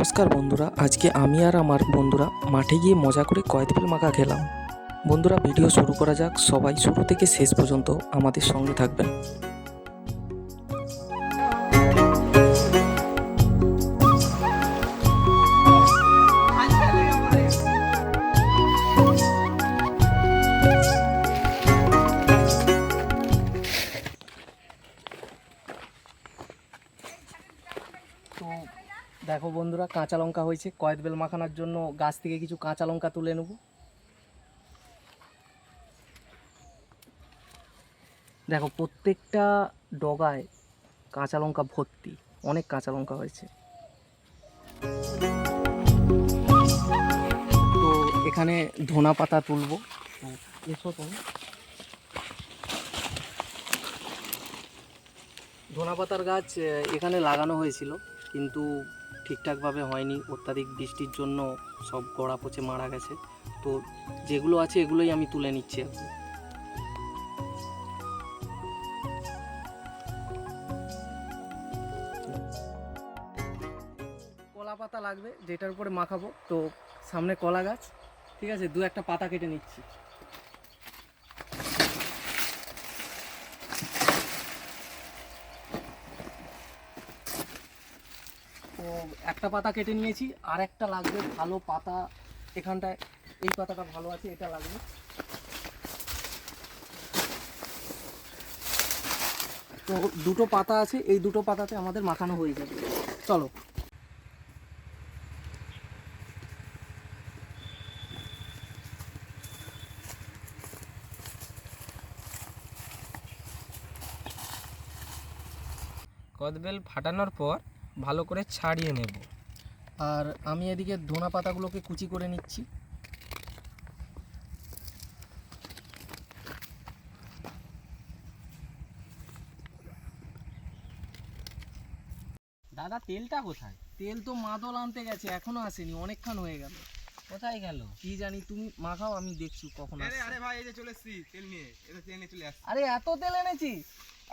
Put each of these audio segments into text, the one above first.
নমস্কার বন্ধুরা, আজকে আমি আর আমার বন্ধুরা মাঠে গিয়ে মজা করে কয়েদবেল মাখা খেলাম। বন্ধুরা, ভিডিও শুরু করা যাক। সবাই শুরু থেকে শেষ পর্যন্ত আমাদের সঙ্গে থাকবেন। তো দেখো বন্ধুরা, কাঁচা লঙ্কা হয়েছে। কয়েদবেল মাখানোর জন্য গাছ থেকে কিছু কাঁচা লঙ্কা তুলে নেব। দেখো, প্রত্যেকটা ডগায় কাঁচা লঙ্কা ভর্তি, অনেক কাঁচা লঙ্কা হয়েছে। তো এখানে ধনা পাতা তুলবো। তো এসো তুমি। ধনা পাতার গাছ এখানে লাগানো হয়েছিল, কিন্তু ঠিকঠাকভাবে হয়নি। অত্যাধিক বৃষ্টির জন্য সব গোড়া পচে মারা গেছে। তো যেগুলো আছে এগুলোই আমি তুলে নিচ্ছি এখন। কলা পাতা লাগবে, যেটার উপরে মাখাবো। তো সামনে কলা গাছ, ঠিক আছে, দু একটা পাতা কেটে নিচ্ছি। তো একটা পাতা কেটে নিয়েছি, আর একটা লাগবে ভালো পাতা। এখানটায় এই পাতাটা ভালো আছে, এটা লাগবে। তো দুটো পাতা আছে, এই দুটো পাতাতে আমাদের মাখানো হয়ে যাবে। চলো। কদবেল ফাটানোর পর ভালো করে ছাড়িয়ে নেব। আর আমি এদিকে ধনা পাতাগুলোকে কুচি করে নিচ্ছি। দাদা, তেলটা কোথায়? তেল তো মাদল আনতে গেছে, এখনো আসেনি, অনেকক্ষণ হয়ে গেল। কোথায় গেল? কি জানি, তুমি মাখাও, আমি দেখছি কখন আসছে। আরে ভাই, এই যে চলে এসেছি তেল নিয়ে। তেল নিয়ে চলে আসছি। আরে এত তেল এনেছিস?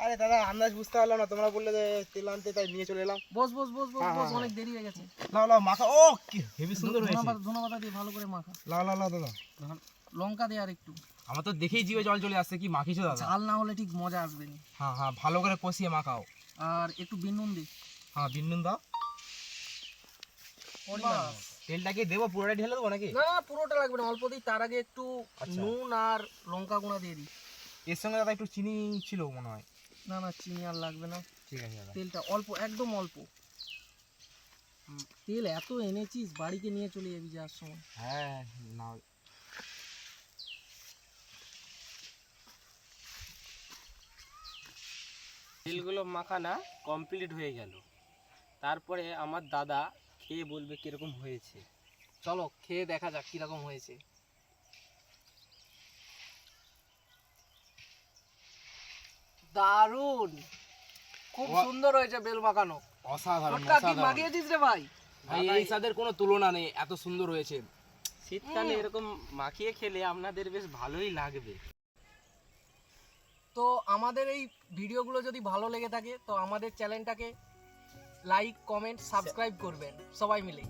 আরে দাদা, আন্দাজ বুঝতে পারলাম না, তোমরা বললে যে তেল আনতে, তাই নিয়ে চলে এলাম। বস বস বস বস হ্যাঁ, বস, হ্যাঁ। অনেক দেরি হয়ে গেছে। লাও লাও মাখা। ও কি হেভি সুন্দর হয়েছে। ধনা পাতা দিয়ে ভালো করে মাখা। লাও লাও লাও দাদা। লঙ্কা দিয়ে আর একটু। আমার তো দেখেই জিভে জল চলে আসছে। কি মাখিছো দাদা? ঝাল না হলে ঠিক মজা আসবে না। হ্যাঁ হ্যাঁ, ভালো করে কষিয়ে মাখাও। আর একটু বিনুন দি। হ্যাঁ, বিন্নুন দাও। বাস। তেলটাকে দেবো, পুরোটা ঢেলে দেবো নাকি? না, পুরোটা লাগবে না, অল্প দিই। তার আগে একটু আচ্ছা। নুন আর লঙ্কা গুঁড়া দিয়ে দিই। এর সঙ্গে দাদা একটু চিনি ছিল মনে হয়। না না, চিনি আর লাগবে না। ঠিক আছে দাদা। তেলটা অল্প, একদম অল্প। তেল এত এনেছিস, বাড়িতে নিয়ে চলে যাবি যাওয়ার সময়। হ্যাঁ, নাও। তেলগুলো মাখানা কমপ্লিট হয়ে গেল। তারপরে আমার দাদা খেয়ে বলবে কিরকম হয়েছে। চলো খেয়ে দেখা যাক কিরকম হয়েছে। দারুন, খুব সুন্দর হয়েছে বেল মাখানো। অসাধারণ টোটকা কি অসাধারণ। মাখিয়েছিস রে ভাই? ভাই, এই স্বাদের কোনো তুলনা নেই, এত সুন্দর হয়েছে। শীতকালে এরকম মাখিয়ে খেলে আপনাদের বেশ ভালোই লাগবে। তো আমাদের এই ভিডিওগুলো যদি ভালো লেগে থাকে, তো আমাদের চ্যানেলটাকে লাইক, কমেন্ট, সাবস্ক্রাইব করবেন সবাই মিলে।